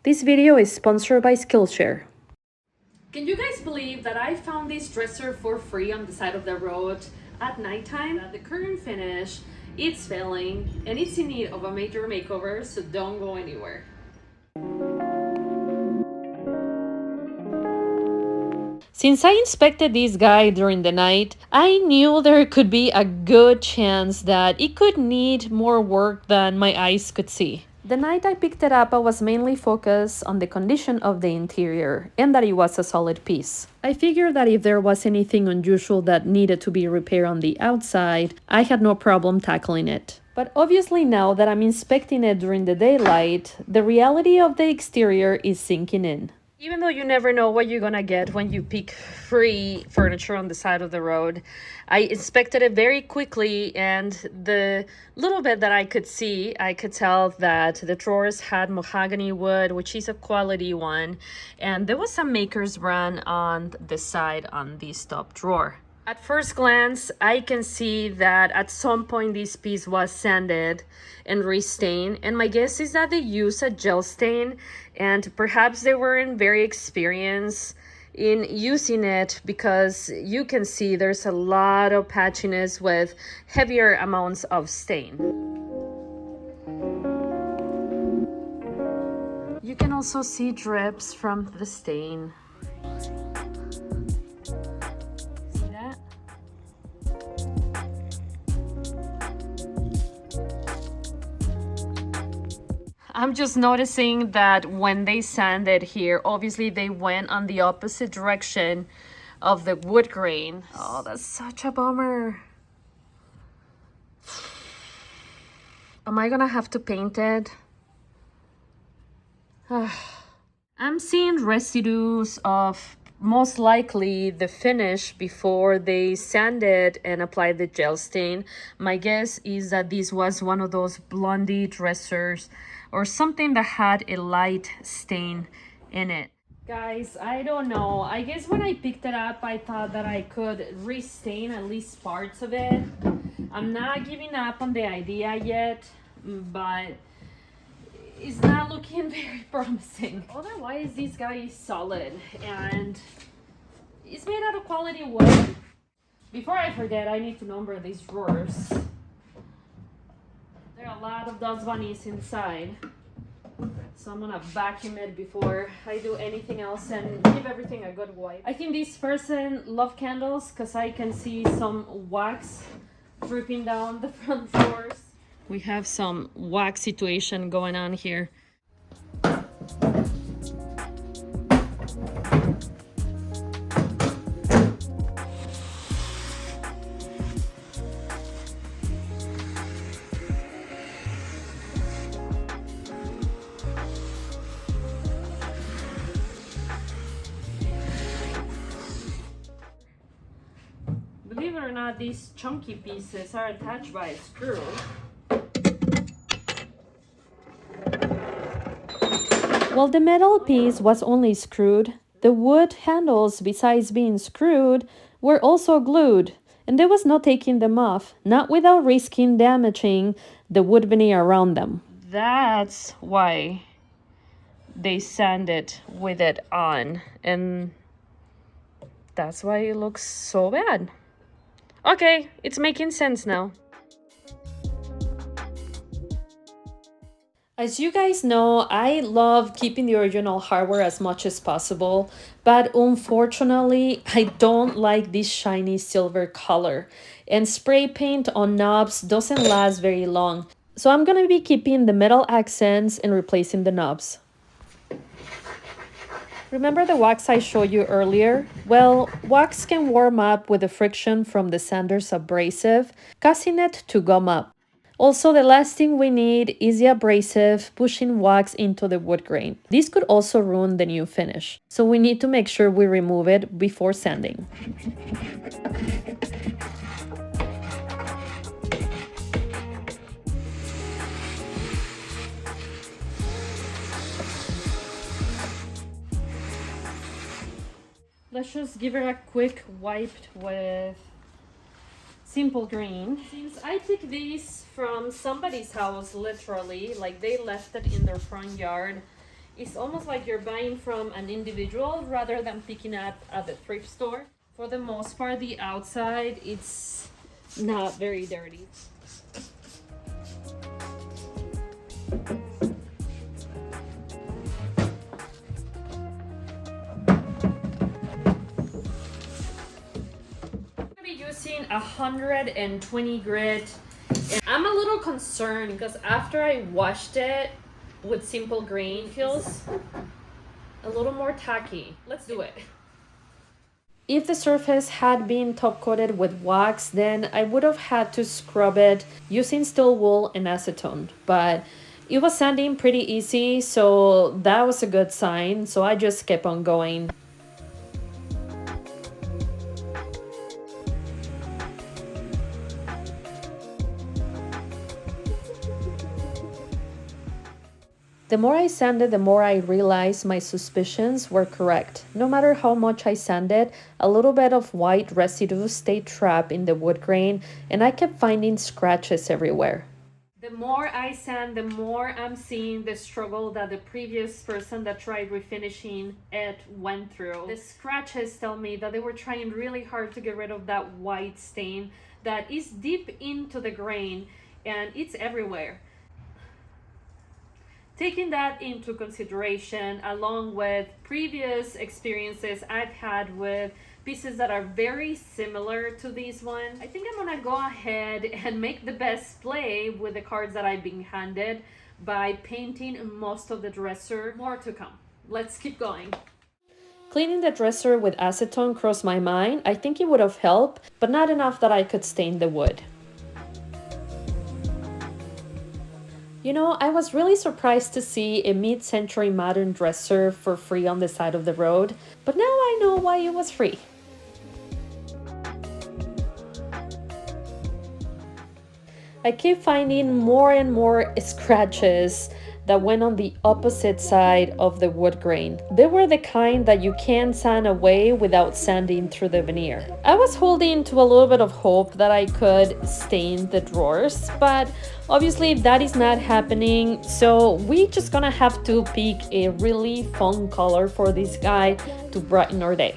This video is sponsored by Skillshare. Can you guys believe that I found this dresser for free on the side of the road at nighttime? The current finish, it's failing and it's in need of a major makeover, so don't go anywhere. Since I inspected this guy during the night, I knew there could be a good chance that it could need more work than my eyes could see. The night I picked it up, I was mainly focused on the condition of the interior and that it was a solid piece. I figured that if there was anything unusual that needed to be repaired on the outside, I had no problem tackling it. But obviously now that I'm inspecting it during the daylight, the reality of the exterior is sinking in. Even though you never know what you're gonna get when you pick free furniture on the side of the road, I inspected it very quickly, and the little bit that I could see, I could tell that the drawers had mahogany wood, which is a quality one, and there was some maker's brand on the side on this top drawer. At first glance, I can see that at some point this piece was sanded and restained, and my guess is that they used a gel stain, and perhaps they weren't very experienced in using it, because you can see there's a lot of patchiness with heavier amounts of stain. You can also see drips from the stain. I'm just noticing that when they sanded here, obviously they went on the opposite direction of the wood grain. Oh, that's such a bummer. Am I gonna have to paint it? I'm seeing residues of most likely the finish before they sanded and applied the gel stain. My guess is that this was one of those blondie dressers or something that had a light stain in it. Guys, I don't know. I guess when I picked it up, I thought that I could restain at least parts of it. I'm not giving up on the idea yet, but it's not looking very promising. Otherwise, this guy is solid and it's made out of quality wood. Before I forget, I need to number these drawers. There are a lot of dust bunnies inside, so I'm gonna vacuum it before I do anything else and give everything a good wipe. I think this person loved candles because I can see some wax dripping down the front drawers. We have some wax situation going on here. Believe it or not, these chunky pieces are attached by a screw. While the metal piece was only screwed, the wood handles, besides being screwed, were also glued, and there was no taking them off, not without risking damaging the wood veneer around them. That's why they sanded with it on, and that's why it looks so bad. Okay, it's making sense now. As you guys know, I love keeping the original hardware as much as possible, but unfortunately, I don't like this shiny silver color, and spray paint on knobs doesn't last very long. So I'm gonna be keeping the metal accents and replacing the knobs. Remember the wax I showed you earlier? Well, wax can warm up with the friction from the sander's abrasive, causing it to gum up. Also, the last thing we need is the abrasive pushing wax into the wood grain. This could also ruin the new finish, so we need to make sure we remove it before sanding. Let's just give it a quick wipe with simple green. Since I took these from somebody's house, literally, like they left it in their front yard It's almost like you're buying from an individual rather than picking up at the thrift store. For the most part, the outside, it's not very dirty. I'm gonna be using 120 grit. And I'm a little concerned because after I washed it with simple green, it feels a little more tacky. Let's do it. If the surface had been top coated with wax, then I would have had to scrub it using steel wool and acetone. But it was sanding pretty easy, so that was a good sign. So I just kept on going. The more I sanded, the more I realized my suspicions were correct. No matter how much I sanded, a little bit of white residue stayed trapped in the wood grain, and I kept finding scratches everywhere. The more I sand, the more I'm seeing the struggle that the previous person that tried refinishing it went through. The scratches tell me that they were trying really hard to get rid of that white stain that is deep into the grain and it's everywhere. Taking that into consideration, along with previous experiences I've had with pieces that are very similar to these ones, I think I'm gonna go ahead and make the best play with the cards that I've been handed by painting most of the dresser. More to come. Let's keep going. Cleaning the dresser with acetone crossed my mind. I think it would have helped, but not enough that I could stain the wood. You know, I was really surprised to see a mid-century modern dresser for free on the side of the road, but now I know why it was free. I keep finding more and more scratches that went on the opposite side of the wood grain. They were the kind that you can't sand away without sanding through the veneer. I was holding to a little bit of hope that I could stain the drawers, but obviously that is not happening, so we just gonna have to pick a really fun color for this guy to brighten our day.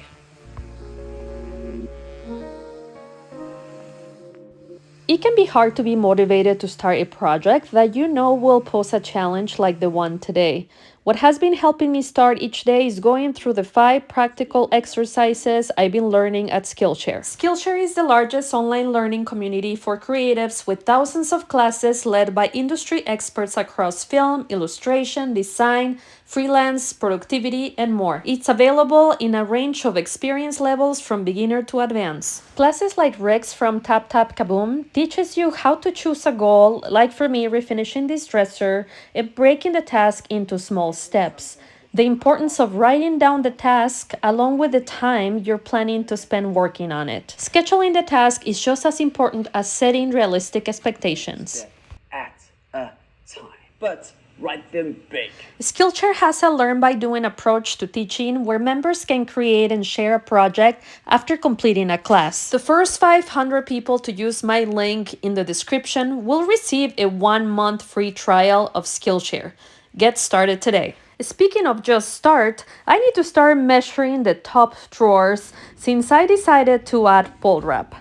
It can be hard to be motivated to start a project that you know will pose a challenge like the one today. What has been helping me start each day is going through the 5 practical exercises I've been learning at Skillshare. Skillshare is the largest online learning community for creatives with thousands of classes led by industry experts across film, illustration, design, freelance, productivity, and more. It's available in a range of experience levels from beginner to advanced. Classes like Rex from Tap Tap Kaboom teaches you how to choose a goal, like for me, refinishing this dresser, and breaking the task into small steps. The importance of writing down the task along with the time you're planning to spend working on it. Scheduling the task is just as important as setting realistic expectations. At a time, but write them big. Skillshare has a learn by doing approach to teaching where members can create and share a project after completing a class. The first 500 people to use my link in the description will receive a 1-month free trial of Skillshare. Get started today. Speaking of just start, I need to start measuring the top drawers since I decided to add pole wrap.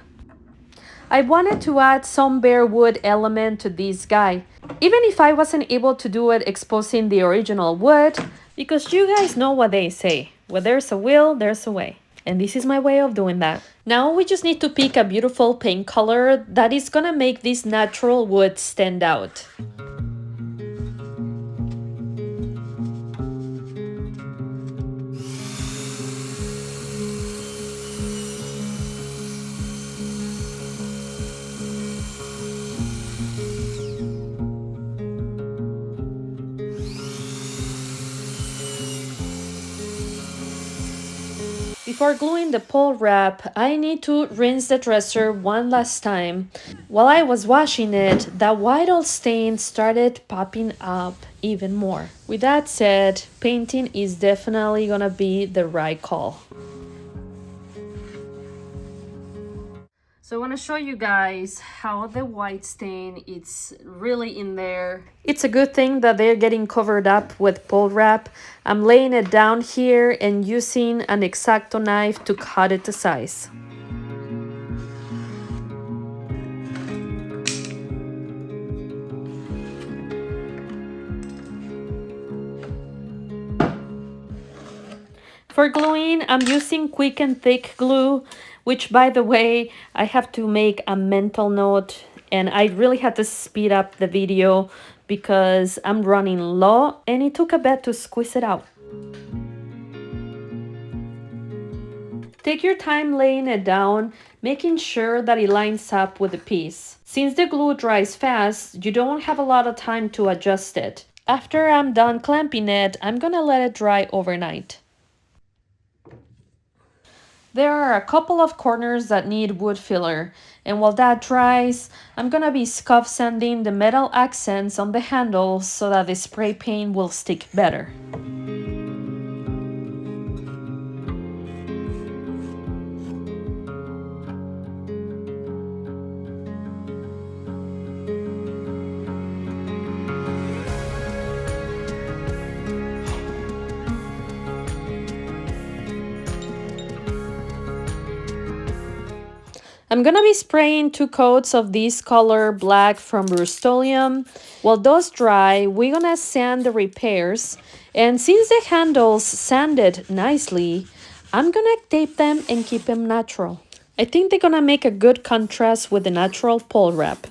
I wanted to add some bare wood element to this guy, even if I wasn't able to do it exposing the original wood, because you guys know what they say, where there's a will, there's a way. And this is my way of doing that. Now we just need to pick a beautiful paint color that is gonna make this natural wood stand out. Before gluing the pole wrap, I need to rinse the dresser one last time. While I was washing it, that white old stain started popping up even more. With that said, painting is definitely gonna be the right call. So I want to show you guys how the white stain it's really in there. It's a good thing that they're getting covered up with pole wrap. I'm laying it down here and using an X-Acto knife to cut it to size. For gluing, I'm using quick and thick glue, which by the way, I have to make a mental note and I really had to speed up the video because I'm running low and it took a bit to squeeze it out. Take your time laying it down, making sure that it lines up with the piece. Since the glue dries fast, you don't have a lot of time to adjust it. After I'm done clamping it, I'm gonna let it dry overnight. There are a couple of corners that need wood filler, and while that dries, I'm gonna be scuff sanding the metal accents on the handles so that the spray paint will stick better. I'm gonna be spraying 2 coats of this color black from Rust-Oleum. While those dry, we're gonna sand the repairs. And since the handles sanded nicely, I'm gonna tape them and keep them natural. I think they're gonna make a good contrast with the natural pole wrap.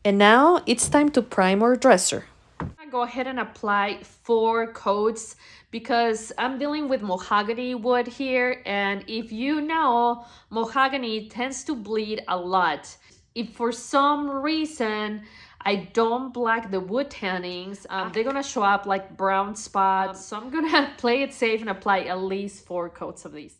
And now it's time to prime our dresser. I'm gonna go ahead and apply 4 coats because I'm dealing with mahogany wood here, and if you know, mahogany tends to bleed a lot. If for some reason I don't black the wood tannings, they're gonna show up like brown spots. So I'm gonna play it safe and apply at least 4 coats of these.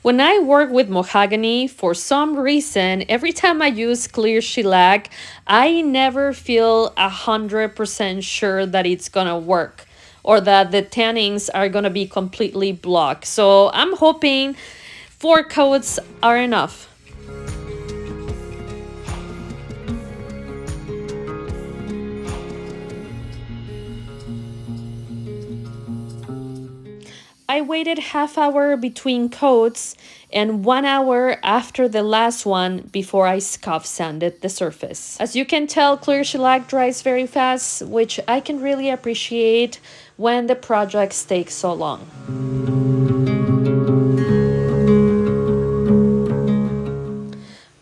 When I work with mahogany, for some reason, every time I use clear shellac, I never feel 100% sure that it's gonna work or that the tannings are gonna be completely blocked. So I'm hoping 4 coats are enough. I waited half hour between coats and 1 hour after the last one before I scuff sanded the surface. As you can tell, clear shellac dries very fast, which I can really appreciate when the projects take so long.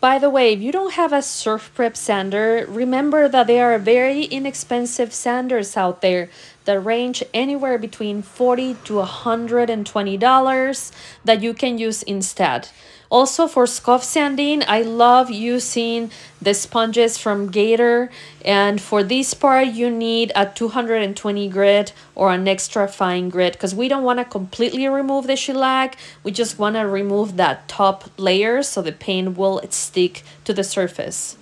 By the way, if you don't have a Surfprep sander, remember that there are very inexpensive sanders out there that range anywhere between $40 to $120 that you can use instead. Also for scuff sanding, I love using the sponges from Gator, and for this part you need a 220 grit or an extra fine grit because we don't want to completely remove the shellac, we just want to remove that top layer so the paint will stick to the surface.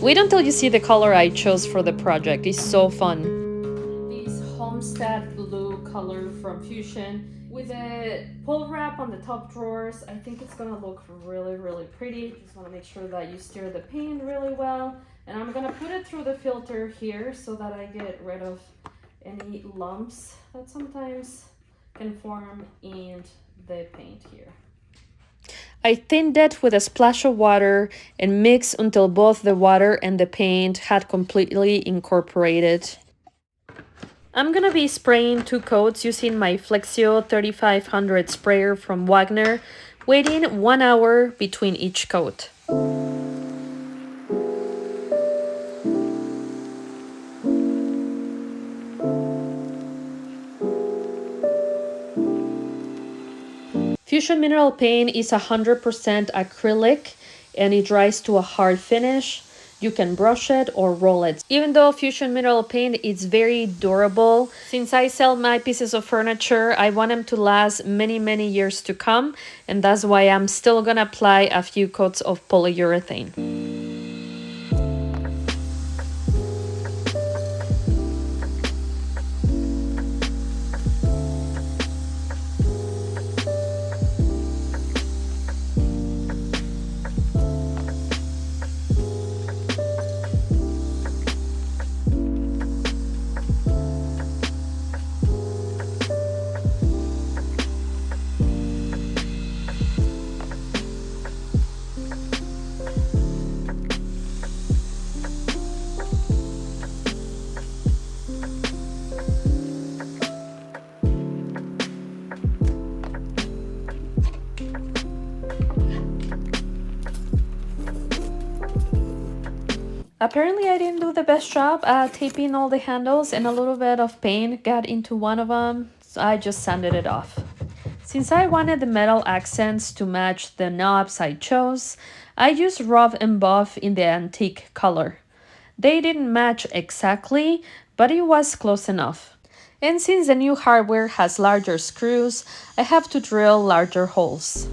Wait until you see the color I chose for the project. It's so fun. This Homestead blue color from Fusion with a pole wrap on the top drawers. I think it's gonna look really pretty. Just want to make sure that you stir the paint really well, and I'm gonna put it through the filter here so that I get rid of any lumps that sometimes can form in the paint here. I thinned it with a splash of water and mixed until both the water and the paint had completely incorporated. I'm gonna be spraying 2 coats using my Flexio 3500 sprayer from Wagner, waiting 1 hour between each coat. Fusion mineral paint is 100% acrylic and it dries to a hard finish. You can brush it or roll it. Even though fusion mineral paint is very durable, since I sell my pieces of furniture, I want them to last many years to come, and that's why I'm still gonna apply a few coats of polyurethane. Apparently I didn't do the best job at taping all the handles, and a little bit of paint got into one of them, so I just sanded it off. Since I wanted the metal accents to match the knobs I chose, I used rough and buff in the antique color. They didn't match exactly, but it was close enough. And since the new hardware has larger screws, I have to drill larger holes.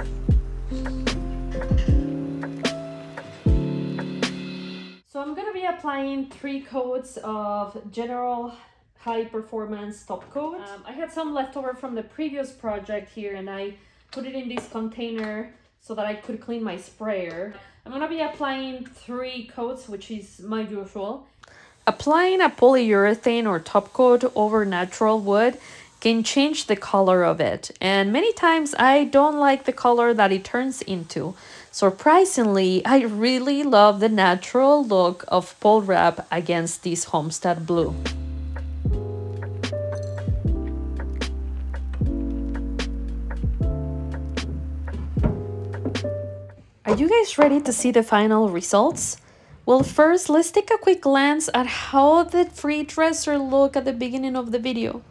So I'm gonna be applying 3 coats of general high performance top coat. I had some leftover from the previous project here, and I put it in this container so that I could clean my sprayer. I'm gonna be applying 3 coats, which is my usual. Applying a polyurethane or top coat over natural wood can change the color of it, and many times I don't like the color that it turns into. Surprisingly, I really love the natural look of pole wrap against this homestead blue. Are you guys ready to see the final results? Well, first, let's take a quick glance at how the free dresser looked at the beginning of the video.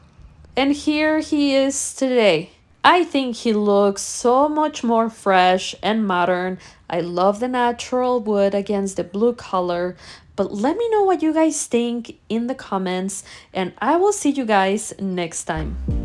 And here he is today. I think he looks so much more fresh and modern. I love the natural wood against the blue color. But let me know what you guys think in the comments, and I will see you guys next time.